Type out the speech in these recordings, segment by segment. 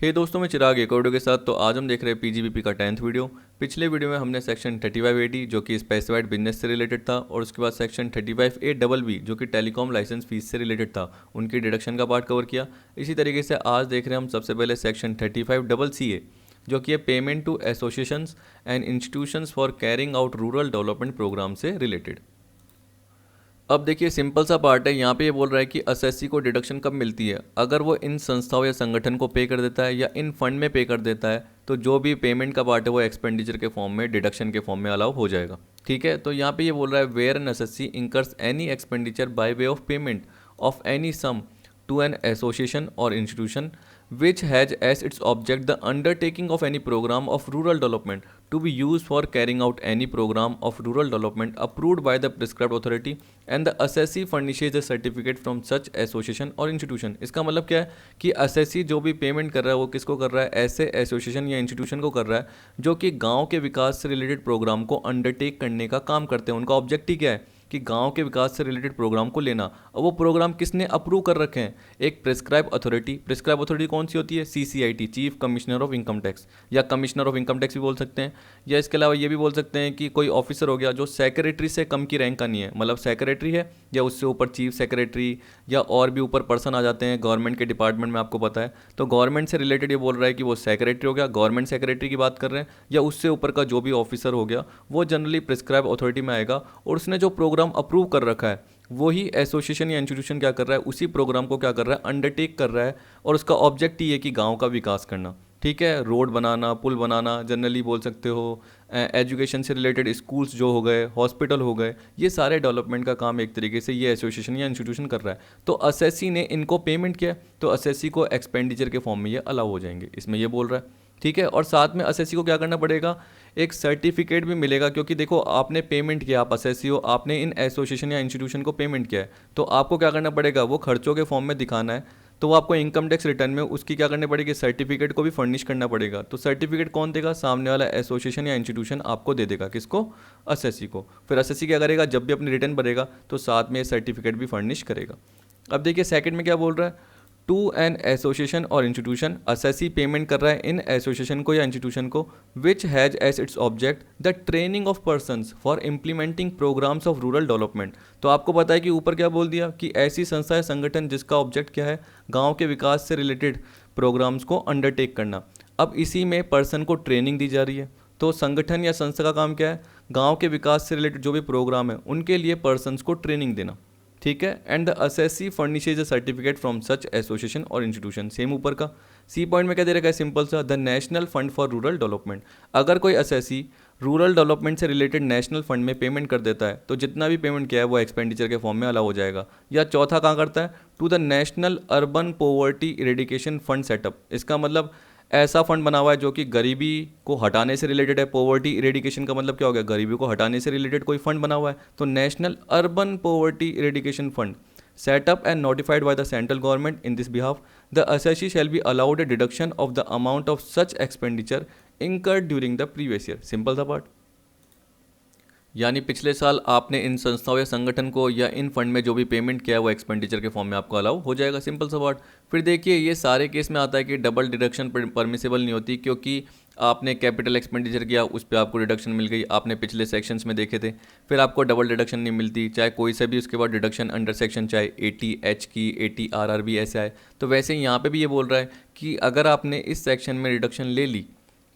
हे दोस्तों, मैं चिराग एक ऑडियो के साथ। तो आज हम देख रहे हैं पीजीबीपी का 10th वीडियो। पिछले वीडियो में हमने सेक्शन 3580 जो कि स्पेसिफाइड बिजनेस से रिलेटेड था, और उसके बाद सेक्शन 35A BB जो कि टेलीकॉम लाइसेंस फीस से रिलेटेड था, उनकी डिडक्शन का पार्ट कवर किया। इसी तरीके से आज देख रहे हैं हम सबसे पहले सेक्शन 35CA जो कि है payment to associations and institutions for carrying out rural development program से रिलेटेड। अब देखिए, सिंपल सा पार्ट है। यहाँ पे ये बोल रहा है कि एसएससी को डिडक्शन कब मिलती है। अगर वो इन संस्थाओं या संगठन को पे कर देता है या इन फंड में पे कर देता है, तो जो भी पेमेंट का पार्ट है वो एक्सपेंडिचर के फॉर्म में, डिडक्शन के फॉर्म में अलाउ हो जाएगा। ठीक है, तो यहाँ पे ये बोल रहा है where an assessee incurs any expenditure by way of payment of any sum to an association or institution which has as its object the undertaking of any program of rural development to be used for carrying out any program of rural development approved by the prescribed authority and the assessee furnishes a certificate from such association or institution। इसका मतलब क्या है कि assessee जो भी payment कर रहा है वो किसको कर रहा है, ऐसे एसोसिएशन या इंस्टीट्यूशन को कर रहा है जो कि गाँव के विकास से रिलेटेड प्रोग्राम को अंडरटेक करने का काम करते हैं। उनका ऑब्जेक्ट ही क्या है कि गांव के विकास से रिलेटेड प्रोग्राम को लेना। और वो प्रोग्राम किसने अप्रूव कर रखे हैं, एक प्रिस्क्राइब अथॉरिटी। प्रिस्क्राइब अथॉरिटी कौन सी होती है, CCIT, chief commissioner of income tax, या कमिश्नर ऑफ इनकम टैक्स भी बोल सकते हैं। या इसके अलावा ये भी बोल सकते हैं कि कोई ऑफिसर हो गया जो सेक्रेटरी से कम की रैंक का नहीं है, मतलब सेक्रेटरी है या उससे ऊपर चीफ सेक्रेटरी या और भी ऊपर पर्सन आ जाते हैं गवर्नमेंट के डिपार्टमेंट में, आपको पता है। तो गवर्नमेंट से रिलेटेड ये बोल रहा है कि वो सेक्रेटरी हो गया, गवर्नमेंट सेक्रेटरी की बात कर रहे हैं, या उससे ऊपर का जो भी ऑफिसर हो गया वो जनरली प्रिस्क्राइब अथॉरिटी में आएगा। और उसने जो प्रोग्राम अप्रूव कर रखा है वही एसोसिएशन या इंस्टीट्यूशन क्या कर रहा है, उसी प्रोग्राम को क्या कर रहा है, अंडरटेक कर रहा है। और उसका ऑब्जेक्ट ही है कि गांव का विकास करना। ठीक है, रोड बनाना, पुल बनाना, जनरली बोल सकते हो एजुकेशन से रिलेटेड स्कूल्स जो हो गए, हॉस्पिटल हो गए, ये सारे डेवलपमेंट का काम एक तरीके से ये एसोसिएशन या इंस्टीट्यूशन कर रहा है। तो एसएससी ने इनको पेमेंट किया, तो एसएससी को एक्सपेंडिचर के फॉर्म में ये अलाउ हो जाएंगे, इसमें ये बोल रहा है। ठीक है, और साथ में एसएससी को क्या करना पड़ेगा, एक सर्टिफिकेट भी मिलेगा, क्योंकि देखो आपने पेमेंट किया, आप एसएससी हो, आपने इन एसोसिएशन या इंस्टीट्यूशन को पेमेंट किया है, तो आपको क्या करना पड़ेगा, वो खर्चों के फॉर्म में दिखाना है। तो वो आपको इनकम टैक्स रिटर्न में उसकी क्या करनी पड़ेगी, सर्टिफिकेट को भी फर्निश करना पड़ेगा। तो सर्टिफिकेट कौन देगा, सामने वाला एसोसिएशन या इंस्टीट्यूशन आपको दे देगा। किसको, एसएससी को। फिर एसएससी क्या करेगा, जब भी अपनी रिटर्न भरेगा तो साथ में सर्टिफिकेट भी फर्निश करेगा। अब देखिए सेकंड में क्या बोल रहा है, टू एन एसोसिएशन और इंस्टीट्यूशन, एसएससी पेमेंट कर रहा है इन एसोसिएशन को या इंस्टीट्यूशन को, which has as its object the training of persons for implementing programs of rural development. तो आपको पता है कि ऊपर क्या बोल दिया कि ऐसी संस्था या संगठन जिसका ऑब्जेक्ट क्या है, गांव के विकास से रिलेटेड प्रोग्राम्स को अंडरटेक करना। अब इसी में पर्सन को ट्रेनिंग दी जा रही है। तो संगठन या संस्था का काम क्या है, गाँव के विकास से रिलेटेड जो भी प्रोग्राम है उनके लिए पर्सनस को ट्रेनिंग देना। ठीक है, and the assessee furnishes a certificate from such association और इंस्टीट्यूशन। सेम ऊपर का सी पॉइंट में क्या दे रखा है, सिंपल सा, the national fund for rural development. अगर कोई एसएससी रूरल डेवलपमेंट से रिलेटेड नेशनल फंड में पेमेंट कर देता है तो जितना भी पेमेंट किया है वो एक्सपेंडिचर के फॉर्म में अलाउ हो जाएगा। या चौथा कहाँ करता है, to the national urban poverty eradication fund set up. इसका मतलब ऐसा फंड बना हुआ है जो कि गरीबी को हटाने से रिलेटेड है। पॉवर्टी इरेडिकेशन का मतलब क्या हो गया, गरीबी को हटाने से रिलेटेड कोई फंड बना हुआ है। तो national urban poverty eradication fund set up and notified by the central government in this behalf, the assessee shall be allowed a deduction of the amount of such expenditure incurred during the previous year। Simple सा part, यानी पिछले साल आपने इन संस्थाओं या संगठन को या इन फंड में जो भी पेमेंट किया है वो एक्सपेंडिचर के फॉर्म में आपको अलाउ हो जाएगा। सिंपल सा बात। फिर देखिए ये सारे केस में आता है कि डबल डिडक्शन परमिसेबल नहीं होती, क्योंकि आपने कैपिटल एक्सपेंडिचर किया उस पर आपको डिडक्शन मिल गई, आपने पिछले सेक्शंस में देखे थे। फिर आपको डबल डिडक्शन नहीं मिलती, चाहे कोई सा भी उसके बाद डिडक्शन अंडर सेक्शन, चाहे 80H की, 80RRB ऐसे आए। तो वैसे ही यहाँ पे भी ये बोल रहा है कि अगर आपने इस सेक्शन में डिडक्शन ले ली,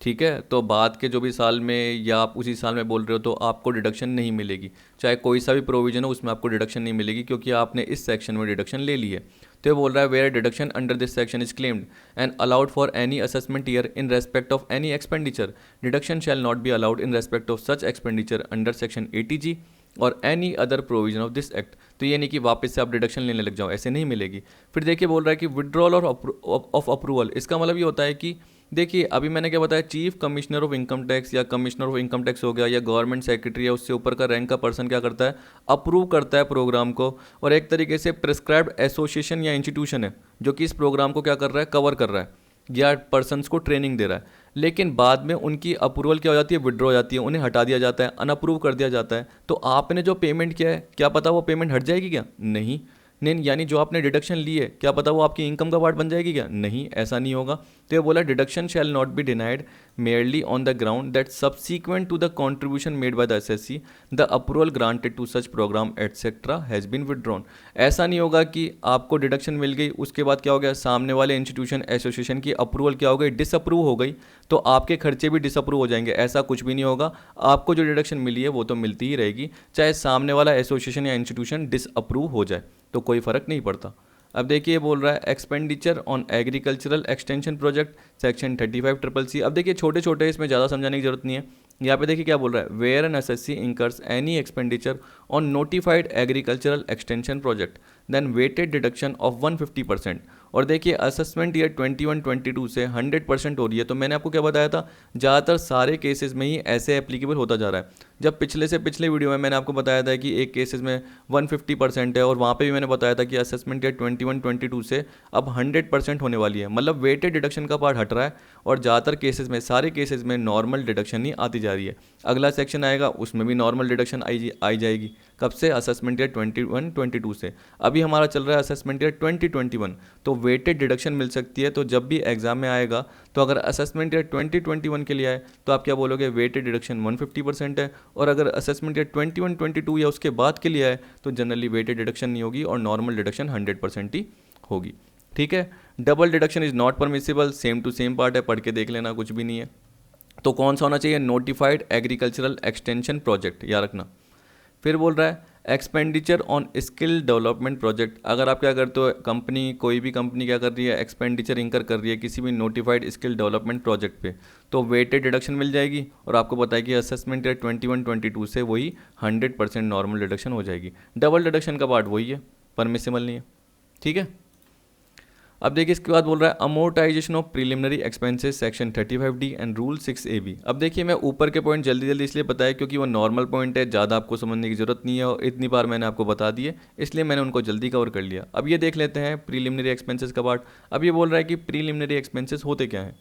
ठीक है, तो बाद के जो भी साल में या आप उसी साल में बोल रहे हो तो आपको डिडक्शन नहीं मिलेगी। चाहे कोई सा भी प्रोविजन हो उसमें आपको डिडक्शन नहीं मिलेगी, क्योंकि आपने इस सेक्शन में डिडक्शन ले ली है। तो ये बोल रहा है where deduction under this section is claimed and allowed for any assessment year in respect of any expenditure, deduction shall not be allowed in respect of such expenditure under section 80G और any other provision of this act. तो ये नहीं कि वापस से आप deduction लेने लग जाओ, ऐसे नहीं मिलेगी। फिर देखिए बोल रहा है कि विड्रॉल ऑफ अप्रूवल। इसका मतलब ये होता है कि देखिए अभी मैंने क्या बताया, chief commissioner of income tax या कमिश्नर ऑफ इनकम टैक्स हो गया या गवर्नमेंट सेक्रेटरी या उससे ऊपर का रैंक का पर्सन क्या करता है, अप्रूव करता है प्रोग्राम को। और एक तरीके से प्रिस्क्राइब्ड एसोसिएशन या इंस्टीट्यूशन है जो कि इस प्रोग्राम को क्या कर रहा है, कवर कर रहा है या पर्सनस को ट्रेनिंग दे रहा है। लेकिन बाद में उनकी अप्रूवल क्या हो जाती है, विड्रॉ हो जाती है, उन्हें हटा दिया जाता है, अनअप्रूव कर दिया जाता है। तो आपने जो पेमेंट किया है क्या पता वो पेमेंट हट जाएगी क्या, नहीं। यानी जो आपने डिडक्शन ली है क्या पता वो आपकी इनकम का पार्ट बन जाएगी क्या, नहीं, ऐसा नहीं होगा। तो ये बोला deduction shall not be denied merely on the ground that subsequent to the contribution made by the SSC the approval granted to such program etc has been withdrawn। ऐसा नहीं होगा कि आपको डिडक्शन मिल गई उसके बाद क्या हो गया, सामने वाले इंस्टीट्यूशन एसोसिएशन की अप्रूवल क्या हो गई, डिसअप्रूव हो गई, तो आपके खर्चे भी डिसअप्रूव हो जाएंगे। ऐसा कुछ भी नहीं होगा, आपको जो डिडक्शन मिली है वो तो मिलती ही रहेगी, चाहे सामने वाला एसोसिएशन या इंस्टीट्यूशन डिसअप्रूव हो जाए, तो कोई फ़र्क नहीं पड़ता। अब देखिए ये बोल रहा है expenditure on agricultural extension project section 35CCC। अब देखिए छोटे छोटे, इसमें ज़्यादा समझाने की जरूरत नहीं है। यहाँ पे देखिए क्या बोल रहा है, where an assessee incurs any expenditure on notified agricultural extension project then weighted deduction of 150%। और देखिए असेसमेंट ईयर 21-22 से 100% हो रही है, तो मैंने आपको क्या बताया था, ज़्यादातर सारे केसेस में ही ऐसे एप्लीकेबल होता जा रहा है। जब पिछले से पिछले वीडियो में मैंने आपको बताया था कि एक केसेस में 150% है, और वहाँ पे भी मैंने बताया था कि असेसमेंट ईयर 21-22 से अब 100% होने वाली है, मतलब वेटेड डिडक्शन का पार्ट हट रहा है और ज़्यादातर केसेस में, सारे केसेस में नॉर्मल डिडक्शन ही आती जा रही है। अगला सेक्शन आएगा उसमें भी नॉर्मल डिडक्शन आई जाएगी। कब से? असेसमेंट ईयर 21-22 से। अभी हमारा चल रहा है असेसमेंट ईयर 2021, तो वेटेड डिडक्शन मिल सकती है। तो जब भी एग्जाम में आएगा, तो अगर असेसमेंट ईयर 2021 के लिए आए तो आप क्या बोलोगे, वेटेड डिडक्शन 150% है, और अगर असेसमेंट ईयर 21-22 या उसके बाद के लिए आए तो जनरली वेटेड डिडक्शन नहीं होगी और नॉर्मल डिडक्शन 100% ही होगी। ठीक है, double deduction is not permissible, same to same part है, पढ़ के देख लेना, कुछ भी नहीं है। तो कौन सा होना चाहिए, नोटिफाइड एग्रीकल्चरल एक्सटेंशन प्रोजेक्ट, याद रखना। फिर बोल रहा है expenditure on skill development project. अगर आप क्या करते हो, कंपनी, कोई भी कंपनी क्या कर रही है, एक्सपेंडिचर इंकर कर रही है किसी भी नोटिफाइड स्किल डेवलपमेंट प्रोजेक्ट पे, तो वेटेड डिडक्शन मिल जाएगी। और आपको पता है कि असेसमेंट ईयर 21-22 से वही 100% नॉर्मल डिडक्शन हो जाएगी। डबल डिडक्शन का पार्ट वही है, परमिसिबल नहीं है। ठीक है, अब देखिए इसके बाद बोल रहा है amortisation of preliminary expenses section 35D and rule 6AB। अब देखिए मैं ऊपर के पॉइंट जल्दी जल्दी इसलिए बताया क्योंकि वो नॉर्मल पॉइंट है, ज़्यादा आपको समझने की जरूरत नहीं है और इतनी बार मैंने आपको बता दिए, इसलिए मैंने उनको जल्दी कवर कर लिया। अब ये देख लेते हैं प्रीलिमिनरी एक्सपेंसेस का पार्ट। अब ये बोल रहा है कि प्रीलिमिनरी एक्सपेंसेस होते क्या हैं।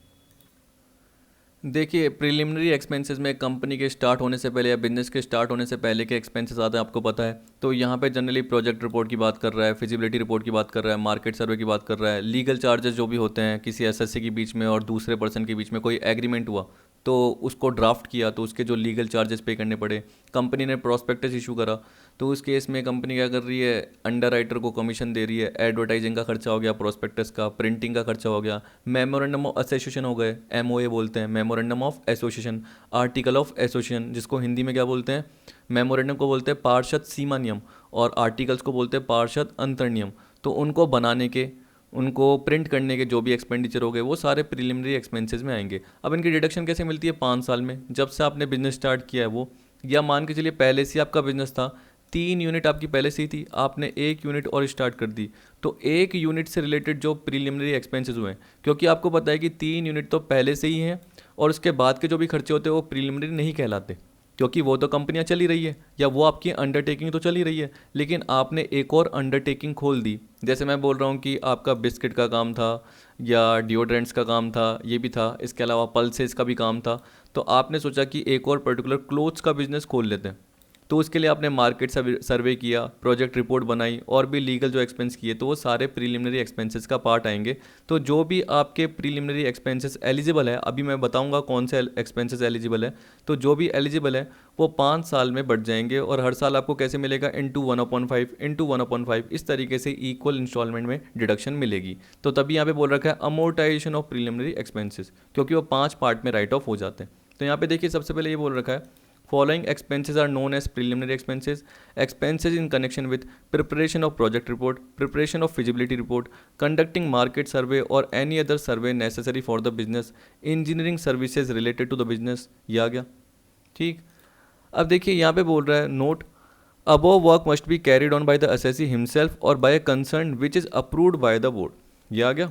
देखिए प्रीलिमिनरी एक्सपेंसेस में कंपनी के स्टार्ट होने से पहले या बिजनेस के स्टार्ट होने से पहले के एक्सपेंसेस आते हैं, आपको पता है। तो यहाँ पे जनरली प्रोजेक्ट रिपोर्ट की बात कर रहा है, फिजिबिलिटी रिपोर्ट की बात कर रहा है, मार्केट सर्वे की बात कर रहा है, लीगल चार्जेस जो भी होते हैं, किसी एसएससी के बीच में और दूसरे पर्सन के बीच में कोई एग्रीमेंट हुआ तो उसको ड्राफ्ट किया तो उसके जो लीगल चार्जेस पे करने पड़े, कंपनी ने प्रोस्पेक्टस इशू करा तो उस केस में कंपनी क्या कर रही है, अंडर राइटर को कमीशन दे रही है, एडवर्टाइजिंग का खर्चा हो गया, प्रोस्पेक्टस का, प्रिंटिंग का खर्चा हो गया, मेमोरेंडम ऑफ एसोसिएशन हो गए, एमओए बोलते हैं, memorandum of association, article of association जिसको हिंदी में क्या बोलते हैं, मेमोरेंडम को बोलते हैं पार्षद सीमा नियम और आर्टिकल्स को बोलते हैं पार्षद अंतर नियम। तो उनको बनाने के, उनको प्रिंट करने के जो भी एक्सपेंडिचर हो गए वो सारे प्रीलिमिनरी एक्सपेंसेस में आएंगे। अब इनकी डिडक्शन कैसे मिलती है, 5 साल में, जब से आपने बिजनेस स्टार्ट किया है वो, या मान के चलिए पहले से आपका बिजनेस था, 3 यूनिट आपकी पहले से ही थी, आपने 1 यूनिट और स्टार्ट कर दी, तो 1 यूनिट से रिलेटेड जो प्रीलिमिनरी एक्सपेंसेस हुए हैं, क्योंकि आपको पता है कि 3 यूनिट तो पहले से ही हैं और उसके बाद के जो भी खर्चे होते हैं वो प्रीलिमिनरी नहीं कहलाते, क्योंकि वो तो कंपनियां चल ही रही है या वो आपकी अंडरटेकिंग तो चल ही रही है, लेकिन आपने एक और अंडरटेकिंग खोल दी। जैसे मैं बोल रहा हूँ कि आपका बिस्किट का काम था या डिओड्रेंट्स का काम था, ये भी था, इसके अलावा पल्सेस का भी काम था, तो आपने सोचा कि एक और पर्टिकुलर क्लोथ्स का बिजनेस खोल लेते हैं। तो उसके लिए आपने मार्केट सर्वे किया, प्रोजेक्ट रिपोर्ट बनाई और भी लीगल जो एक्सपेंस किए, तो वो सारे प्रीलिमिनरी एक्सपेंसेस का पार्ट आएंगे। तो जो भी आपके प्रीलिमिनरी एक्सपेंसेस एलिजिबल है, अभी मैं बताऊंगा कौन से एक्सपेंसेस एलिजिबल है, तो जो भी एलिजिबल है वो 5 साल में बढ़ जाएंगे और हर साल आपको कैसे मिलेगा, इंटू 1/5 इस तरीके से इक्वल इंस्टॉलमेंट में डिडक्शन मिलेगी। तो तभी यहाँ पे बोल रखा है अमोर्टाइजेशन ऑफ प्रीलिमिनरी एक्सपेंसेस, क्योंकि वो 5 पार्ट में राइट ऑफ हो जाते हैं। तो यहाँ पे देखिए सबसे पहले ये बोल रखा है Following expenses are known as preliminary expenses. Expenses in connection with preparation of project report, preparation of feasibility report, conducting market survey or any other survey necessary for the business, engineering services related to the business। ये आ गया, ठीक। अब देखिए यहाँ पे बोल रहा है note above work must be carried on by the assessee himself or by a concern which is approved by the board। ये आ गया।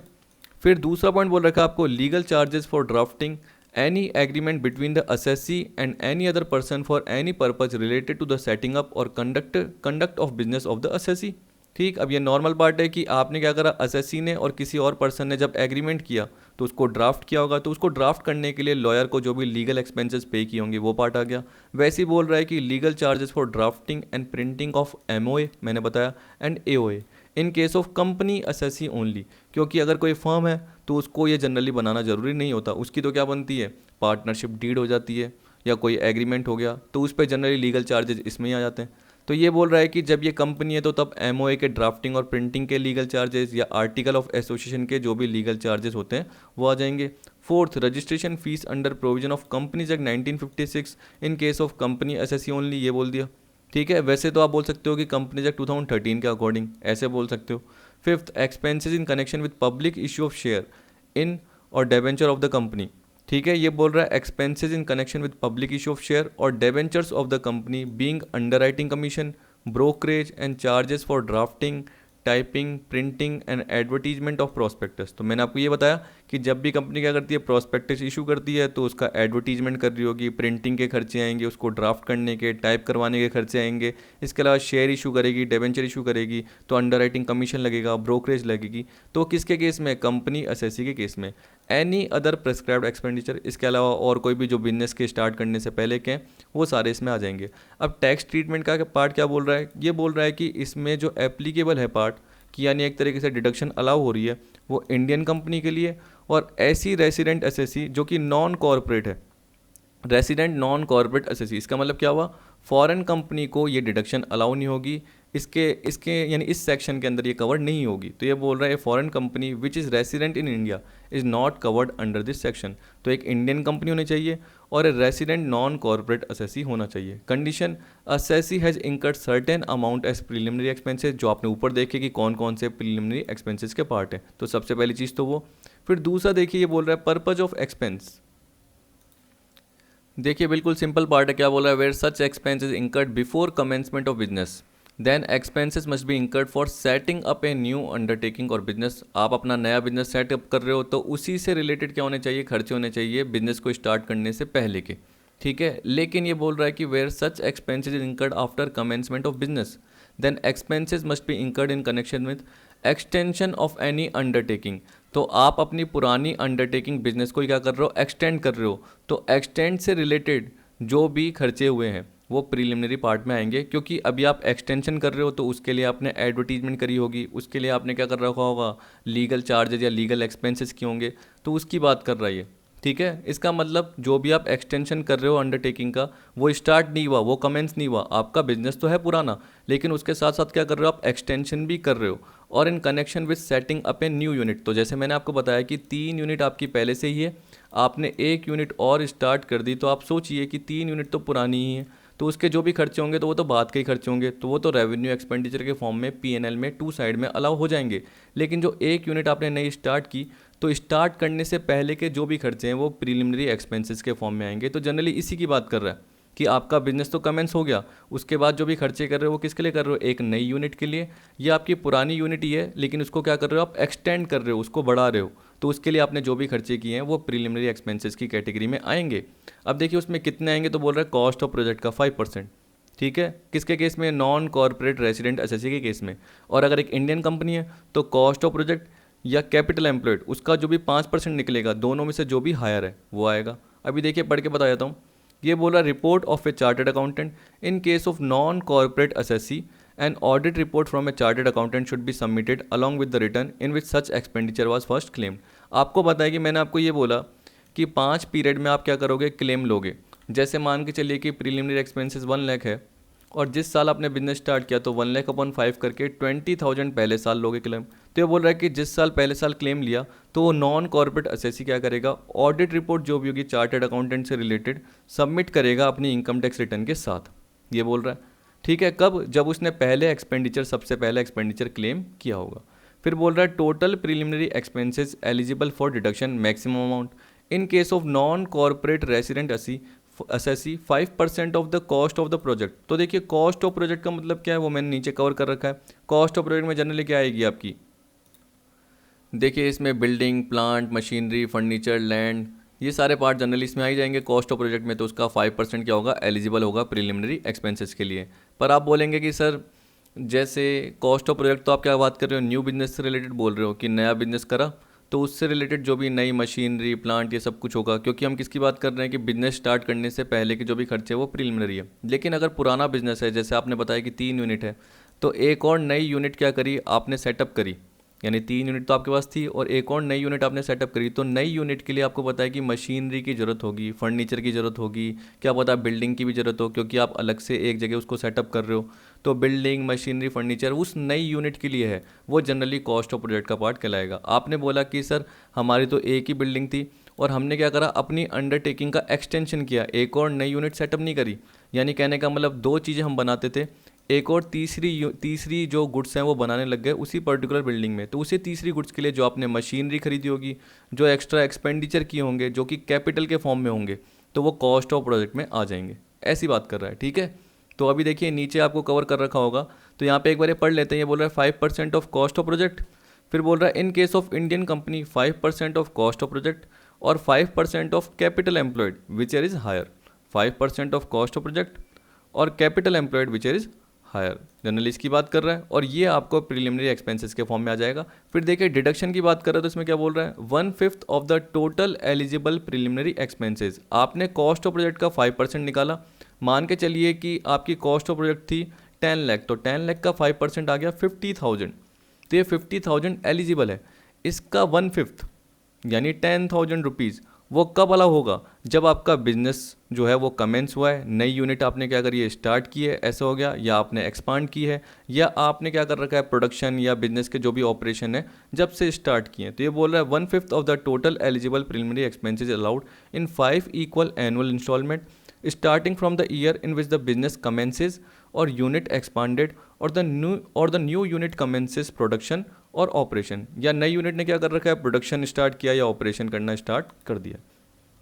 फिर दूसरा पॉइंट बोल रखा है आपको legal charges for drafting any agreement between the assessee and any other person for any purpose related to the setting up or conduct of business of the assessee। ठीक, अब ये नॉर्मल पार्ट है कि आपने क्या करा, असेसी ने और किसी और पर्सन ने जब एग्रीमेंट किया तो उसको ड्राफ्ट किया होगा, तो उसको ड्राफ्ट करने के लिए लॉयर को जो भी लीगल एक्सपेंसेस पे किए होंगे वो पार्ट आ गया। वैसे ही बोल रहा है कि legal charges for drafting and printing of MOA, मैंने बताया, and AOA. In case of company SSC only, क्योंकि अगर कोई फर्म है तो उसको ये जनरली बनाना ज़रूरी नहीं होता, उसकी तो क्या बनती है, पार्टनरशिप डीड हो जाती है या कोई एग्रीमेंट हो गया, तो उस पर जनरली लीगल चार्जेस इसमें ही आ जाते हैं। तो ये बोल रहा है कि जब ये कंपनी है तो तब एमओए के ड्राफ्टिंग और प्रिंटिंग के लीगल चार्जेस या आर्टिकल ऑफ एसोसिएशन के जो भी लीगल चार्जेस होते हैं वो आ जाएंगे। Fourth, registration fees under provision of companies act 1956 in case of company SSC only, ये बोल दिया। ठीक है, वैसे तो आप बोल सकते हो कि कंपनीज एक्ट 2013 के अकॉर्डिंग ऐसे बोल सकते हो। Fifth, expenses in connection with public issue of share in और डेवेंचर ऑफ द कंपनी। ठीक है, ये बोल रहा है expenses in connection with public issue of share और debentures of the company being underwriting commission, brokerage and charges for drafting, typing, printing and advertisement of prospectus. तो मैंने आपको ये बताया कि जब भी कंपनी क्या करती है, प्रोस्पेक्टस इशू करती है तो उसका एडवर्टीजमेंट कर रही होगी, प्रिंटिंग के खर्चे आएंगे, उसको ड्राफ्ट करने के, टाइप करवाने के खर्चे आएंगे, इसके अलावा शेयर इशू करेगी, डेवेंचर इशू करेगी तो अंडर राइटिंग कमीशन लगेगा, ब्रोकरेज लगेगी। तो किसके केस में, कंपनी एसएससी के केस में। एनी अदर प्रेस्क्राइब्ड एक्सपेंडिचर, इसके अलावा और कोई भी जो बिजनेस के स्टार्ट करने से पहले के वो सारे इसमें आ जाएंगे। अब टैक्स ट्रीटमेंट का पार्ट क्या बोल रहा है, ये बोल रहा है कि इसमें जो एप्लीकेबल है पार्ट कि यानी एक तरीके से डिडक्शन अलाउ हो रही है वो इंडियन कंपनी के लिए और ऐसी रेसिडेंट एसएससी जो कि नॉन कॉर्पोरेट है, रेसिडेंट नॉन कॉर्पोरेट एसएससी, इसका मतलब क्या हुआ, फॉरेन कंपनी को ये डिडक्शन अलाउ नहीं होगी, इसके इसके यानी इस सेक्शन के अंदर ये कवर्ड नहीं होगी। तो ये बोल रहा है foreign company which is resident in India is not covered under this section. तो एक इंडियन कंपनी होनी चाहिए और रेसिडेंट नॉन कॉर्पोरेट असेसी होना चाहिए। Condition, assessee has incurred certain amount as preliminary expenses, जो आपने ऊपर देखे कि कौन कौन से प्रिलिमिनरी एक्सपेंसेस के पार्ट हैं, तो सबसे पहली चीज़ तो वो। फिर दूसरा देखिए ये बोल रहा है पर्पज ऑफ एक्सपेंस। देखिए बिल्कुल सिंपल पार्ट है, क्या बोल रहा है, where such expenses incurred before commencement of business then expenses must be incurred for setting up a new undertaking और बिजनेस। आप अपना नया बिजनेस सेटअप कर रहे हो तो उसी से रिलेटेड क्या होने चाहिए, खर्चे होने चाहिए बिजनेस को स्टार्ट करने से पहले के। ठीक है, लेकिन ये बोल रहा है कि where such expenses incurred after commencement of business then expenses must be incurred in connection with extension of any undertaking. तो आप अपनी पुरानी अंडरटेकिंग बिजनेस को क्या कर रहे हो, एक्सटेंड कर रहे हो, तो एक्सटेंड से रिलेटेड जो भी खर्चे हुए हैं वो प्रीलिमिनरी पार्ट में आएंगे, क्योंकि अभी आप एक्सटेंशन कर रहे हो तो उसके लिए आपने एडवर्टीजमेंट करी होगी, उसके लिए आपने क्या कर रखा होगा, लीगल चार्जेज या लीगल एक्सपेंसेस किए होंगे, तो उसकी बात कर रहा है ये। ठीक है, इसका मतलब जो भी आप एक्सटेंशन कर रहे हो अंडरटेकिंग का वो स्टार्ट नहीं हुआ, वो कमेंस नहीं हुआ, आपका बिजनेस तो है पुराना लेकिन उसके साथ साथ क्या कर रहे हो आप, एक्सटेंशन भी कर रहे हो। और इन connection with setting up a new unit, तो जैसे मैंने आपको बताया कि 3 यूनिट आपकी पहले से ही है, आपने 1 यूनिट और स्टार्ट कर दी, तो आप सोचिए कि 3 यूनिट तो पुरानी ही है, तो उसके जो भी खर्चे होंगे तो वो तो बाद के ही खर्चे होंगे, तो वो तो रेवेन्यू एक्सपेंडिचर के फॉर्म में पीएनएल में 2 साइड में अलाउ हो जाएंगे। लेकिन जो 1 यूनिट आपने नई स्टार्ट की तो स्टार्ट करने से पहले के जो भी खर्चे हैं वो प्रीलिमिनरी एक्सपेंसेस के फॉर्म में आएंगे। तो जनरली इसी की बात कर रहा है कि आपका बिजनेस तो कमेंस हो गया, उसके बाद जो भी खर्चे कर रहे हो वो किसके लिए कर रहे हो, एक नई यूनिट के लिए, या आपकी पुरानी यूनिट ही है लेकिन उसको क्या कर रहे हो आप, एक्सटेंड कर रहे हो, उसको बढ़ा रहे हो, तो उसके लिए आपने जो भी खर्चे किए हैं वो प्रीलिमिनरी एक्सपेंसेस की कैटेगरी में आएंगे। अब देखिए उसमें कितने आएंगे, तो बोल रहा है कॉस्ट ऑफ प्रोजेक्ट का 5%। ठीक है, किसके केस में, नॉन कॉर्पोरेट रेसिडेंट एसएससी के केस में। और अगर एक इंडियन कंपनी है तो कॉस्ट ऑफ प्रोजेक्ट या कैपिटल एम्प्लॉयड उसका जो भी 5% निकलेगा, दोनों में से जो भी हायर है वो आएगा। अभी देखिए पढ़ के बता देता हूँ, ये बोला report of A chartered accountant in case of non corporate SSC and audit report from A chartered accountant should be submitted along with the return in which such expenditure was first claimed. आपको बताया कि मैंने आपको ये बोला कि 5 period में आप क्या करोगे, क्लेम लोगे। जैसे मान के चलिए कि प्रीलिमिनरी एक्सपेंसेस 1 लाख है और जिस साल आपने बिजनेस स्टार्ट किया तो 1 लाख अपॉन 5 करके 20,000 पहले साल लोगे क्लेम। तो ये बोल रहा है कि जिस साल पहले साल क्लेम लिया तो वो नॉन कॉर्पोरेट एसएससी क्या करेगा, ऑडिट रिपोर्ट जो भी होगी चार्टर्ड अकाउंटेंट से रिलेटेड सबमिट करेगा अपनी इनकम टैक्स रिटर्न के साथ, ये बोल रहा है। ठीक है, कब, जब उसने पहले एक्सपेंडिचर, सबसे पहले एक्सपेंडिचर क्लेम किया होगा। फिर बोल रहा है total preliminary expenses eligible for deduction maximum amount in case of non corporate resident SSC 5% of the cost of the project. तो देखिए कॉस्ट ऑफ प्रोजेक्ट का मतलब क्या है वो मैंने नीचे कवर कर रखा है। कॉस्ट ऑफ प्रोजेक्ट में जनरली क्या आएगी आपकी, देखिए इसमें building, plant, machinery, furniture, land, ये सारे पार्ट जनरली इसमें आ ही जाएंगे कॉस्ट ऑफ प्रोजेक्ट में। तो उसका 5% क्या होगा, एलिजिबल होगा प्रीलिमिनरी एक्सपेंसेस के लिए। पर आप बोलेंगे कि सर जैसे कॉस्ट ऑफ प्रोजेक्ट तो आप क्या बात कर रहे हो, न्यू बिजनेस से रिलेटेड बोल रहे हो कि नया बिजनेस करा तो उससे रिलेटेड जो भी नई मशीनरी, प्लांट, ये सब कुछ होगा, क्योंकि हम किसकी बात कर रहे हैं कि बिजनेस स्टार्ट करने से पहले के जो भी खर्चे वो प्रीलिमिनरी है। लेकिन अगर पुराना बिजनेस है, जैसे आपने बताया कि 3 यूनिट है, तो एक और नई यूनिट क्या करी आपने सेटअप करी, यानी 3 यूनिट तो आपके पास थी और एक और नई यूनिट आपने सेटअप करी। तो नई यूनिट के लिए आपको पता है कि मशीनरी की ज़रूरत होगी, फर्नीचर की ज़रूरत होगी, क्या पता बिल्डिंग की भी ज़रूरत हो, क्योंकि आप अलग से एक जगह उसको सेटअप कर रहे हो। तो बिल्डिंग, मशीनरी, फर्नीचर उस नई यूनिट के लिए है, वो जनरली कॉस्ट ऑफ प्रोजेक्ट का पार्ट कहलाएगा। आपने बोला कि सर हमारी तो एक ही बिल्डिंग थी और हमने क्या करा, अपनी अंडरटेकिंग का एक्सटेंशन किया, एक और नई यूनिट सेटअप नहीं करी। यानी कहने का मतलब दो चीज़ें हम बनाते थे, एक और तीसरी जो गुड्स हैं वो बनाने लग गए उसी पर्टिकुलर बिल्डिंग में। तो उसी तीसरी गुड्स के लिए जो आपने मशीनरी खरीदी होगी, जो एक्स्ट्रा एक्सपेंडिचर किए होंगे, जो कि कैपिटल के फॉर्म में होंगे, तो वो कॉस्ट ऑफ प्रोजेक्ट में आ जाएंगे। ऐसी बात कर रहा है, ठीक है। तो अभी देखिए नीचे आपको कवर कर रखा होगा, तो यहाँ पे एक बार ये पढ़ लेते हैं। ये बोल रहा है 5% ऑफ कॉस्ट ऑफ प्रोजेक्ट, फिर बोल रहा है in case of Indian company 5% of cost of project और 5% of capital employed whichever is higher. 5% of cost of project और capital employed whichever is higher, generally इसकी बात कर रहा है और ये आपको प्रिलिमिनरी एक्सपेंसेस के फॉर्म में आ जाएगा। फिर देखिए डिडक्शन की बात कर रहा है, तो इसमें क्या बोल रहा है, 1/5 of the total eligible preliminary expenses. आपने कॉस्ट ऑफ प्रोजेक्ट का 5% निकाला, मान के चलिए कि आपकी कॉस्ट ऑफ प्रोजेक्ट थी 10 लाख, तो 10 लाख का 5% आ गया 50,000। तो ये 50,000 एलिजिबल है, इसका 1/5 यानी 10,000 रुपीज़ वो कब अलाउ होगा, जब आपका बिजनेस जो है वो कमेंस हुआ है, नई यूनिट आपने क्या करी है, स्टार्ट की है, ऐसा हो गया, या आपने एक्सपांड की है, या आपने क्या कर रखा है, प्रोडक्शन या बिजनेस के जो भी ऑपरेशन है जब से स्टार्ट किए। तो ये बोल रहा है 1/5 of the total eligible preliminary expenses allowed in 5 equal annual instalment starting from the year in which the business commences और यूनिट एक्सपांडेड और the new unit commences production और ऑपरेशन। या नई यूनिट ने क्या कर रखा है, प्रोडक्शन स्टार्ट किया या ऑपरेशन करना स्टार्ट कर दिया,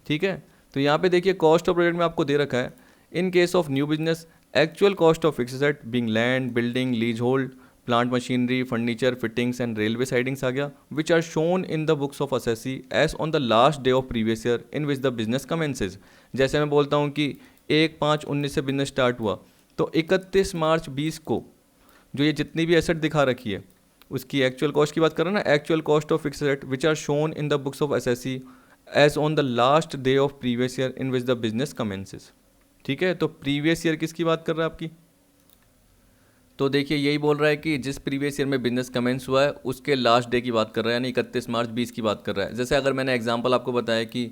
ठीक है। तो यहाँ पे देखिए कॉस्ट ऑफ प्रोजेक्ट में आपको दे रखा है, in case of new business actual cost of fixed asset being land, building, leasehold, plant machinery, furniture, fittings and railway sidings आ गया, which are shown in the books of assessee as on the last day of previous year in which the business commences. जैसे मैं बोलता हूँ कि 1/5/19 से business start हुआ, तो 31 मार्च 20 को जो ये जितनी भी एसेट दिखा रखी है उसकी एक्चुअल कॉस्ट की बात कर रहे हैं ना, actual cost of fixed asset which are shown in the books of assessee as on the last day of previous year in which the business commences, ठीक है। तो प्रीवियस ईयर किसकी बात कर रहा है आपकी, तो देखिए यही बोल रहा है कि जिस प्रीवियस ईयर में बिजनेस कमेंस हुआ है उसके लास्ट डे की बात कर रहा है, यानी 31 मार्च 20 की बात कर रहा है। जैसे अगर मैंने एग्जांपल आपको बताया कि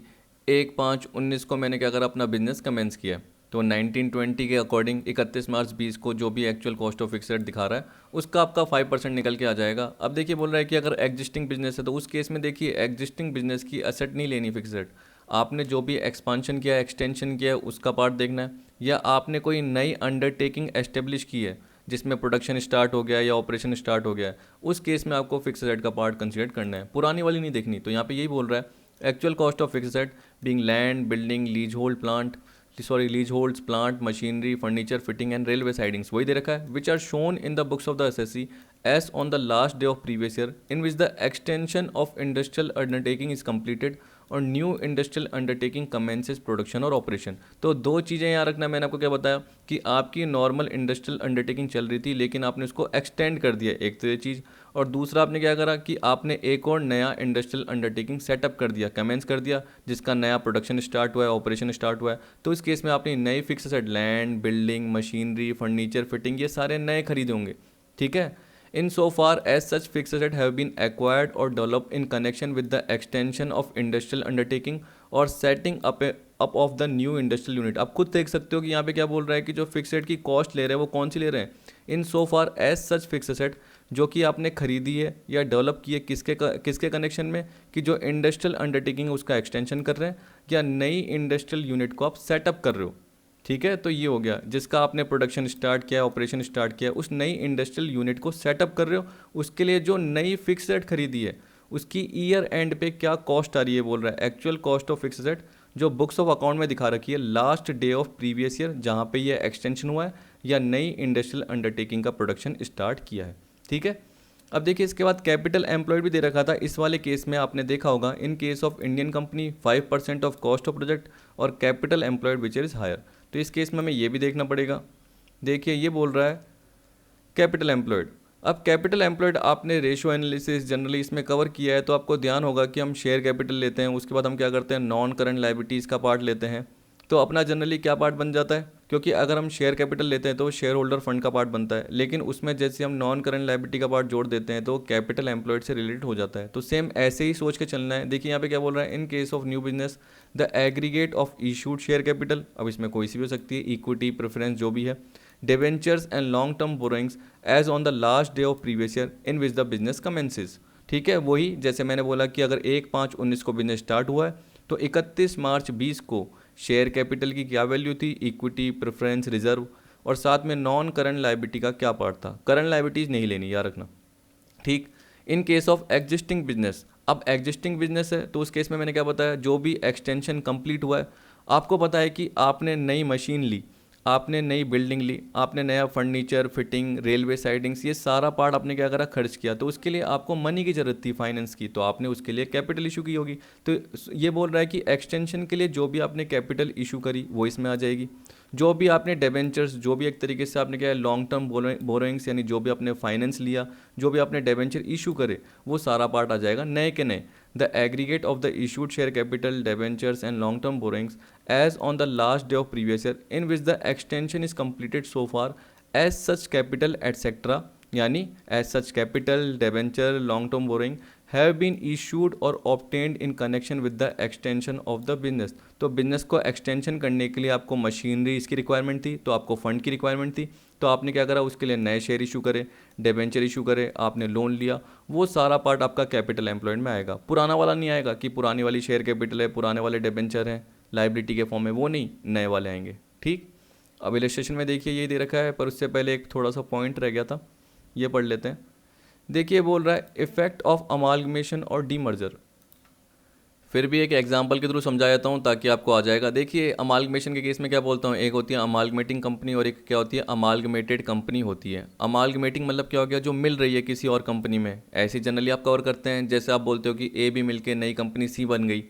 1/5/19 को मैंने क्या करा, अपना बिजनेस कमेंस किया, तो 1920 के अकॉर्डिंग 31 मार्च 20 को जो भी एक्चुअल कॉस्ट ऑफ फिक्स्ड दिखा रहा है उसका आपका 5% निकल के आ जाएगा। अब देखिए बोल रहा है कि अगर एग्जिस्टिंग बिजनेस है तो उस केस में देखिए एग्जिस्टिंग बिजनेस की एसेट नहीं लेनी फिक्स्ड, आपने जो भी एक्सपांशन किया, एक्सटेंशन किया है उसका पार्ट देखना है, या आपने कोई नई अंडरटेकिंग एस्टेब्लिश की है जिसमें प्रोडक्शन स्टार्ट हो गया या ऑपरेशन स्टार्ट हो गया है, उस केस में आपको फिक्स्ड एसेट का पार्ट कंसीडर करना है, पुरानी वाली नहीं देखनी। तो यहाँ पे यही बोल रहा है actual cost of fixed asset being land, building, leaseholds, plant, machinery, furniture, fitting and railway sidings, वही दे रखा है, which are shown in the books of the assessee as on the last day of previous year in which the extension of industrial undertaking is completed और new industrial undertaking commences production और operation. तो दो चीज़ें यहाँ रखना, मैंने आपको क्या बताया कि आपकी नॉर्मल इंडस्ट्रियल अंडरटेकिंग चल रही थी लेकिन आपने उसको एक्सटेंड कर दिया, एक तो ये चीज़, और दूसरा आपने क्या करा कि आपने एक और नया इंडस्ट्रियल अंडरटेकिंग सेटअप कर दिया, कमेंस कर दिया, जिसका नया प्रोडक्शन स्टार्ट हुआ है, ऑपरेशन स्टार्ट हुआ है। तो इस केस में आपने नई fix asset, land, building, machinery, furniture, fitting, ये सारे नए खरीदे होंगे, ठीक है। In so far as such fixed assets have been acquired or developed in connection with the extension of industrial undertaking or setting up of the new industrial unit। आप खुद देख सकते हो कि यहाँ पे क्या बोल रहा है कि जो फिक्स्ड एसेट की कॉस्ट ले रहे हैं वो कौन सी ले रहे हैं, in so far as such fixed asset जो कि आपने खरीदी है या डेवलप की है, किसके कनेक्शन में, कि जो इंडस्ट्रियल अंडरटेकिंग है उसका एक्सटेंशन कर रहे हैं या नई इंडस्ट्रियल यूनिट को आप सेटअप कर रहे हो, ठीक है। तो ये हो गया जिसका आपने प्रोडक्शन स्टार्ट किया, ऑपरेशन स्टार्ट किया, उस नई इंडस्ट्रियल यूनिट को सेटअप कर रहे हो, उसके लिए जो नई फिक्स्ड एसेट खरीदी है उसकी ईयर एंड पे क्या कॉस्ट आ रही है, बोल रहा है actual cost of fixed asset जो बुक्स ऑफ अकाउंट में दिखा रखी है last day of previous year जहाँ पे ये एक्सटेंशन हुआ है या नई इंडस्ट्रियल अंडरटेकिंग का प्रोडक्शन स्टार्ट किया है, ठीक है। अब देखिए इसके बाद कैपिटल एम्प्लॉयड भी दे रखा था, इस वाले केस में आपने देखा होगा in case of Indian company 5% of cost of project और capital employed which is higher. तो इस केस में हमें ये भी देखना पड़ेगा। देखिए ये बोल रहा है कैपिटल एम्प्लॉयड। अब कैपिटल एम्प्लॉयड आपने रेशियो एनालिसिस जनरली इसमें कवर किया है, तो आपको ध्यान होगा कि हम शेयर कैपिटल लेते हैं, उसके बाद हम क्या करते हैं, नॉन करंट लायबिलिटीज़ का पार्ट लेते हैं, तो अपना जनरली क्या पार्ट बन जाता है, क्योंकि अगर हम शेयर कैपिटल लेते हैं तो शेयर होल्डर फंड का पार्ट बनता है, लेकिन उसमें जैसे हम नॉन करंट लायबिलिटी का पार्ट जोड़ देते हैं तो कैपिटल एम्प्लॉयड से रिलेटेड हो जाता है। तो सेम ऐसे ही सोच के चलना है। देखिए यहाँ पे क्या बोल रहा है, in case of new business the aggregate of issued share capital, अब इसमें कोई सी भी हो सकती है, इक्विटी प्रेफरेंस जो भी है, debentures and long term borrowings as on the last day of previous year in which the business commences. ठीक है, वही जैसे मैंने बोला कि अगर 1/5/19 को बिजनेस स्टार्ट हुआ है तो 31 मार्च 20 को शेयर कैपिटल की क्या वैल्यू थी, इक्विटी प्रेफरेंस रिजर्व, और साथ में नॉन करंट लायबिलिटी का क्या पार्ट था। करंट लायबिलिटीज नहीं लेनी, याद रखना। ठीक, इन केस ऑफ एग्जिस्टिंग बिजनेस, अब एग्जिस्टिंग बिजनेस है तो उस केस में मैंने क्या बताया, जो भी एक्सटेंशन कंप्लीट हुआ है, आपको पता है कि आपने नई मशीन ली, आपने नई बिल्डिंग ली, आपने नया फर्नीचर फिटिंग रेलवे साइडिंग्स, ये सारा पार्ट आपने क्या करा, खर्च किया, तो उसके लिए आपको मनी की ज़रूरत थी फाइनेंस की, तो आपने उसके लिए कैपिटल इशू की होगी। तो ये बोल रहा है कि एक्सटेंशन के लिए जो भी आपने कैपिटल इशू करी वो इसमें आ जाएगी। जो भी आपने डेबेंचर्स, जो भी एक तरीके से आपने क्या है लॉन्ग टर्म बोरोइंग्स, यानी जो भी आपने फाइनेंस लिया, जो भी आपने डेबेंचर इशू करे, वो सारा पार्ट आ जाएगा नए के नए। The aggregate of the issued share capital debentures and long term borrowings as on the last day of previous year in which the extension is completed so far as such capital etc, यानी as such capital debenture long term borrowing have been issued or obtained in connection with the extension of the business। तो business को extension करने के लिए आपको machinery इसकी requirement थी, तो आपको फंड की रिक्वायरमेंट थी, तो आपने क्या करा, उसके लिए नए शेयर इशू करे, डेबेंचर इशू करे, आपने लोन लिया, वो सारा पार्ट आपका कैपिटल एम्प्लॉयड में आएगा। पुराना वाला नहीं आएगा कि पुरानी वाली शेयर कैपिटल है, पुराने वाले डेबेंचर हैं लाइबिलिटी के फॉर्म में, वो नहीं, नए वाले आएंगे। ठीक, अब इलस्ट्रेशन में देखिए ये दे रखा है, पर उससे पहले एक थोड़ा सा पॉइंट रह गया था, ये पढ़ लेते हैं। देखिए बोल रहा है इफेक्ट ऑफ अमालगमेशन और डीमर्जर, फिर भी एक एग्जांपल के थ्रू समझा जाता हूँ ताकि आपको आ जाएगा। देखिए अमालगमेशन के केस में क्या बोलता हूँ, एक होती है अमालगमेटिंग कंपनी और एक क्या होती है अमालगमेटेड कंपनी होती है। अमालगमेटिंग मतलब क्या हो गया, जो मिल रही है किसी और कंपनी में, ऐसे जनरली आप कवर करते हैं। जैसे आप बोलते हो कि ए बी मिलके नई कंपनी सी बन गई,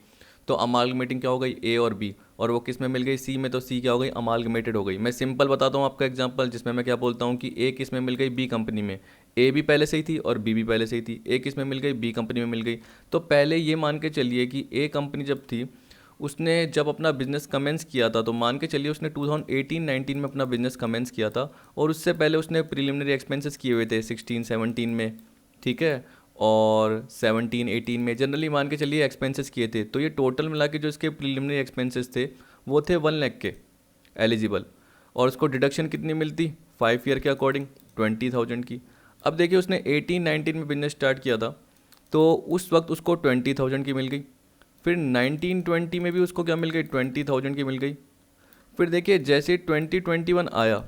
तो अमालगमेटिंग क्या हो गई, ए और बी, और वो किस में मिल गई, सी में, तो सी क्या हो गई, अमालगमेटेड हो गई। मैं सिंपल बताता हूँ आपका एग्जांपल, जिसमें मैं क्या बोलता हूँ कि ए किस में मिल गई, बी कंपनी में, ए भी पहले से ही थी और बी भी पहले से ही थी, ए किस में मिल गई, बी कंपनी में मिल गई। तो पहले ये मान के चलिए कि ए कंपनी जब थी, उसने जब अपना बिजनेस कमेंस किया था, तो मान के चलिए उसने 2018-19 में अपना बिजनेस कमेंस किया था, और उससे पहले उसने प्रिलिमिनरी एक्सपेंसेस किए हुए थे 16-17 में, ठीक है, और 17-18 में जनरली मान के चलिए एक्सपेंसेस किए थे। तो ये टोटल मिला के जो इसके प्रिलिमिनरी एक्सपेंसेस थे वो थे 1 लाख के एलिजिबल, और उसको डिडक्शन कितनी मिलती 5 ईयर के अकॉर्डिंग 20,000 की। अब देखिए उसने 18-19 में बिजनेस स्टार्ट किया था, तो उस वक्त उसको 20,000 की मिल गई। फिर 19-20 में भी उसको क्या मिल गई, 20,000 की मिल गई। फिर देखिए जैसे 2021 आया,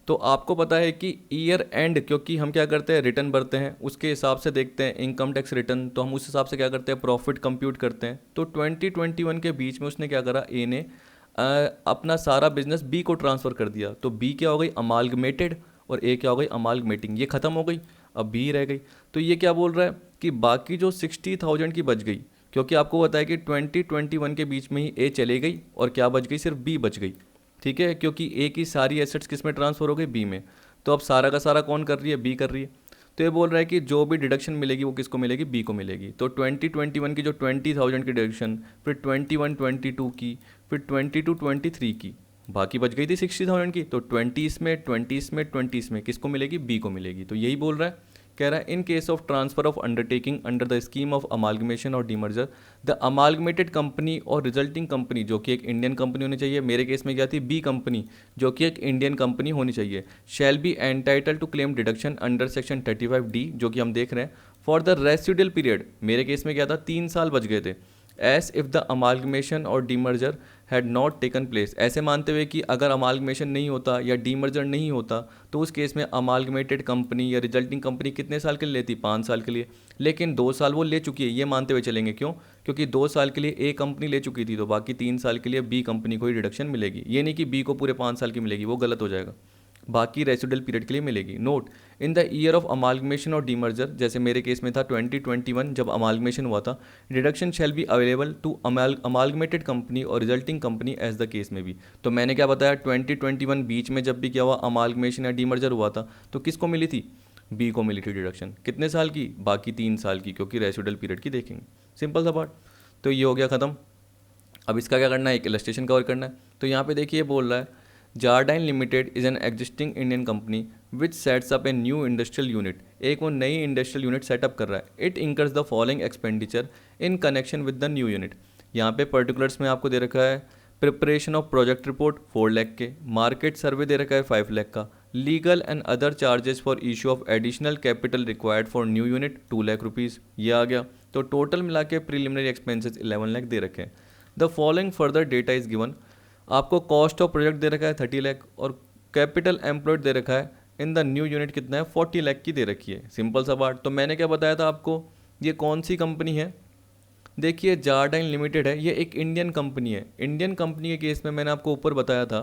तो आपको पता है कि ईयर एंड, क्योंकि हम क्या करते हैं रिटर्न भरते हैं, उसके हिसाब से देखते हैं इनकम टैक्स रिटर्न, तो हम उस हिसाब से क्या करते हैं प्रॉफिट कंप्यूट करते हैं। तो 2021 के बीच में उसने क्या करा, ए ने अपना सारा बिजनेस बी को ट्रांसफ़र कर दिया। तो बी क्या हो गई, अमालगमेटेड, और ए क्या हो गई, अमालगमेटिंग। ये ख़त्म हो गई, अब बी रह गई। तो ये क्या बोल रहा है कि बाकी जो 60,000 की बच गई, क्योंकि आपको पता है कि 2021 के बीच में ही ए चली गई और क्या बच गई, सिर्फ बी बच गई। ठीक है, क्योंकि ए की सारी एसेट्स किस में ट्रांसफ़र हो गई, बी में। तो अब सारा का सारा कौन कर रही है, बी कर रही है। तो ये बोल रहा है कि जो भी डिडक्शन मिलेगी वो किसको मिलेगी, बी को मिलेगी। तो 2021 की जो 20,000 की डिडक्शन, फिर 21-22 की, फिर 22-23 की, बाकी बच गई थी 60,000 की, तो 20 में 20 में 20 में किसको मिलेगी, बी को मिलेगी। तो यही बोल रहा है, कह रहा है in case of transfer of undertaking under the scheme of amalgamation और डीमर्जर, द अमालगमेटेड कंपनी और रिजल्टिंग कंपनी, जो कि एक इंडियन कंपनी होनी चाहिए, मेरे केस में क्या थी, बी कंपनी, जो कि एक इंडियन कंपनी होनी चाहिए, shall be entitle to claim deduction under section 35D, जो कि हम देख रहे हैं, फॉर द रेसिडुअल पीरियड। मेरे केस में क्या था, 3 साल बच गए थे, एस इफ़ द अमालगमेशन और demerger had not taken place, ऐसे मानते हुए कि अगर अमालगमेशन नहीं होता या डीमर्जर नहीं होता तो उस केस में अमालगमेटेड कंपनी या रिजल्टिंग कंपनी कितने साल के लिए लेती, 5 साल के लिए, लेकिन 2 साल वो ले चुकी है, ये मानते हुए चलेंगे। क्यों, क्योंकि 2 साल के लिए ए कंपनी ले चुकी थी, तो बाकी 3 साल के लिए बी कंपनी को ही रिडक्शन मिलेगी। ये नहीं कि बी को पूरे 5 साल की मिलेगी, वो गलत हो जाएगा, बाकी रेसिडुअल पीरियड के लिए मिलेगी। Note, in the year of amalgamation और डीमर्जर, जैसे मेरे केस में था 2021 जब अमालगमेशन हुआ था, deduction shall be available to amalgamated company और resulting company as the case में भी। तो मैंने क्या बताया, 2021 बीच में जब भी क्या हुआ, अमालगमेशन या डीमर्जर हुआ था, तो किसको मिली थी, बी को मिली थी डिडक्शन। कितने साल की, बाकी 3 साल की, क्योंकि रेसिडुअल पीरियड की देखेंगे। सिंपल सा बात। तो ये हो गया ख़त्म। अब इसका क्या करना है, एक इलस्ट्रेशन कवर करना है। तो यहाँ पे देखिए बोल रहा है Jardine limited is an existing Indian company which sets up a new industrial unit. एक वो नई इंडस्ट्रियल यूनिट सेटअप कर रहा है। It incurs the following expenditure in connection with the new unit. यहाँ पे पर्टिकुलर्स में आपको दे रखा है preparation of project report 4 lakh के, मार्केट सर्वे दे रखा है 5 लाख का, legal and other charges for issue of additional capital required for new unit 2 lakh rupees, ये आ गया। तो टोटल मिला के प्रीलिमिनरी एक्सपेंसेस 11 लाख दे रखे हैं। The following further data is given. आपको कॉस्ट ऑफ प्रोजेक्ट दे रखा है 30 लाख और कैपिटल एम्प्लॉयड दे रखा है इन द न्यू यूनिट कितना है 40 लाख की दे रखी है। सिंपल सा बात। तो मैंने क्या बताया था आपको, ये कौन सी कंपनी है, देखिए जारडाइन लिमिटेड है, ये एक इंडियन कंपनी है। इंडियन कंपनी के केस में मैंने आपको ऊपर बताया था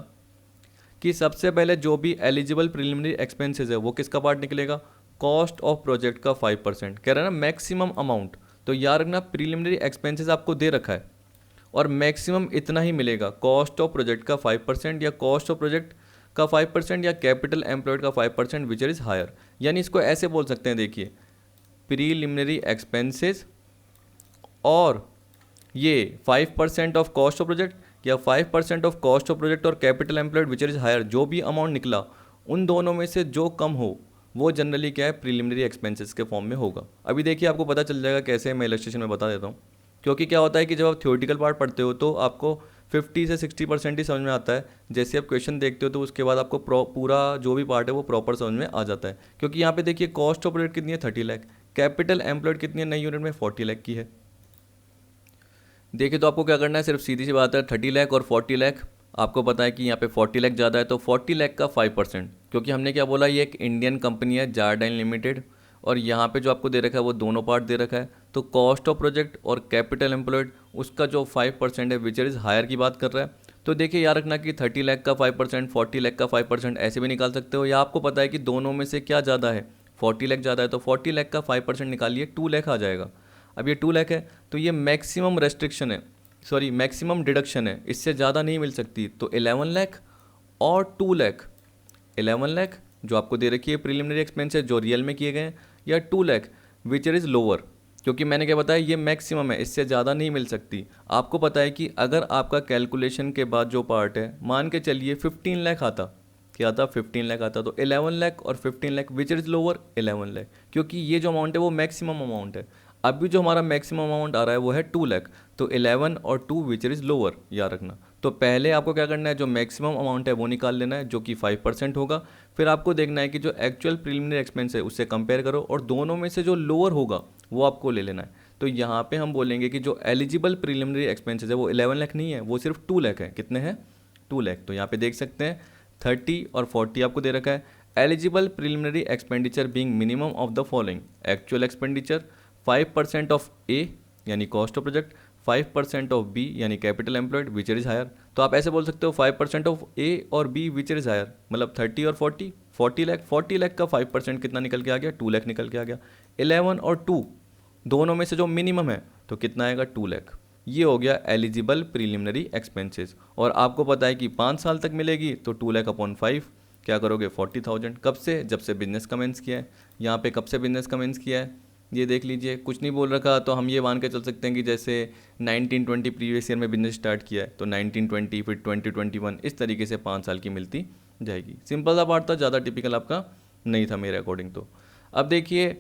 कि सबसे पहले जो भी एलिजिबल प्रीलिमिनरी एक्सपेंसेस है वो किसका पार्ट निकलेगा, कॉस्ट ऑफ प्रोजेक्ट का 5%, कह रहा है ना मैक्सिमम अमाउंट। तो याद रखना प्रीलिमिनरी एक्सपेंसेस आपको दे रखा है और मैक्सिमम इतना ही मिलेगा, कॉस्ट ऑफ प्रोजेक्ट का 5% या कॉस्ट ऑफ प्रोजेक्ट का 5% या कैपिटल एम्प्लॉयड का 5% विच इज़ हायर। यानी इसको ऐसे बोल सकते हैं, देखिए प्रीलिमिनरी एक्सपेंसेस और ये 5% ऑफ कॉस्ट ऑफ प्रोजेक्ट या 5% ऑफ कॉस्ट ऑफ प्रोजेक्ट और capital employed which is higher, जो भी अमाउंट निकला उन दोनों में से जो कम हो वो जनरली क्या है प्रीलिमिनरी एक्सपेंसेस के फॉर्म में होगा। अभी देखिए आपको पता चल जाएगा कैसे, मैं इलस्ट्रेशन में बता देता हूँ। क्योंकि क्या होता है कि जब आप थ्योरेटिकल पार्ट पढ़ते हो तो आपको 50 से 60% ही समझ में आता है। जैसे आप क्वेश्चन देखते हो तो उसके बाद आपको पूरा जो भी पार्ट है वो प्रॉपर समझ में आ जाता है। क्योंकि यहाँ पे देखिए कॉस्ट ऑफ प्रोजेक्ट कितनी है 30 लाख, कैपिटल एम्प्लॉयड कितनी है नई यूनिट में 40 लाख की है। देखिए तो आपको क्या करना है, सिर्फ सीधी सी बात है 30 लाख और 40 लाख। आपको पता है कि यहाँ पे 40 लाख ज़्यादा है तो 40 लाख का 5%, क्योंकि हमने क्या बोला ये एक इंडियन कंपनी है जारडाइन लिमिटेड और यहाँ पे जो आपको दे रखा है वो दोनों पार्ट दे रखा है। तो कॉस्ट ऑफ प्रोजेक्ट और कैपिटल एम्प्लॉयड उसका जो 5% है विच इज़ हायर की बात कर रहा है। तो देखिए याद रखना कि 30 लाख का 5%, 40 लाख का 5% ऐसे भी निकाल सकते हो, या आपको पता है कि दोनों में से क्या ज़्यादा है, 40 लाख ज़्यादा है तो 40 लाख का 5% निकालिए 2 लाख आ जाएगा। अब ये 2 लाख है तो ये मैक्सिमम रेस्ट्रिक्शन है, सॉरी मैक्सिमम डिडक्शन है, इससे ज़्यादा नहीं मिल सकती। तो 11 लाख और 2 लाख, 11 लाख जो आपको दे रखी है प्रीलिमिनरी एक्सपेंसेस जो रियल में किए गए हैं, या 2 लाख विच इज़ लोअर, क्योंकि मैंने क्या बताया ये मैक्सिमम है, इससे ज़्यादा नहीं मिल सकती। आपको पता है कि अगर आपका कैलकुलेशन के बाद जो पार्ट है मान के चलिए 15 लाख आता, क्या था 15 लाख आता, तो 11 लाख और 15 lakh which is lower 11 lakh, क्योंकि ये जो अमाउंट है वो मैक्सिमम अमाउंट है। अभी जो हमारा मैक्सिमम अमाउंट आ रहा है वो है 2 लाख, तो 11 और 2 विच इज़ लोअर, याद रखना। तो पहले आपको क्या करना है, जो मैक्सिमम अमाउंट है वो निकाल लेना है जो कि 5% होगा। फिर आपको देखना है कि जो एक्चुअल प्रीलिमिनरी एक्सपेंस है उससे कंपेयर करो और दोनों में से जो लोअर होगा वो आपको ले लेना है। तो यहाँ पे हम बोलेंगे कि जो एलिजिबल प्रीलिमिनरी एक्सपेंसेस है वो 11 लाख नहीं है, वो सिर्फ 2 लाख है। कितने हैं, 2 लाख। तो यहाँ पे देख सकते हैं 30 और 40 आपको दे रखा है। Eligible preliminary expenditure being minimum of the following, actual expenditure 5% of A यानी cost of project, 5% of B यानी capital employed which is higher. तो आप ऐसे बोल सकते हो 5% ऑफ ए और बी विच इज़ हायर, मतलब 30 और 40 लाख, 40 लाख का 5% कितना निकल के आ गया, 2 लाख निकल के आ गया। 11 और 2 दोनों में से जो मिनिमम है तो कितना आएगा, 2 लाख। ये हो गया एलिजिबल प्रीलिमिनरी एक्सपेंसेस। और आपको पता है कि 5 साल तक मिलेगी तो 2 लाख अपॉन 5 क्या करोगे 40,000। कब से, जब से बिजनेस कमेंस किया है। यहाँ पे कब से बिजनेस कमेंस किया है ये देख लीजिए, कुछ नहीं बोल रखा तो हम ये मान के चल सकते हैं कि जैसे 1920 प्रीवियस ईयर में बिजनेस स्टार्ट किया है तो 1920 फिर 2021 इस तरीके से 5 साल की मिलती जाएगी। सिंपल सा पार्ट था, ज़्यादा टिपिकल आपका नहीं था मेरे अकॉर्डिंग। तो अब देखिए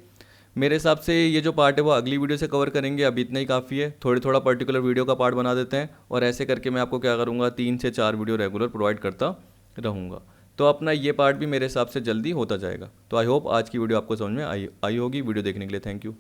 मेरे हिसाब से ये जो पार्ट है वो अगली वीडियो से कवर करेंगे, अभी इतना ही काफ़ी है। थोड़ा पर्टिकुलर वीडियो का पार्ट बना देते हैं और ऐसे करके मैं आपको क्या करूँगा 3 से 4 वीडियो रेगुलर प्रोवाइड करता रहूँगा। तो अपना ये पार्ट भी मेरे हिसाब से जल्दी होता जाएगा। तो आई होप आज की वीडियो आपको समझ में आई होगी। वीडियो देखने के लिए थैंक यू।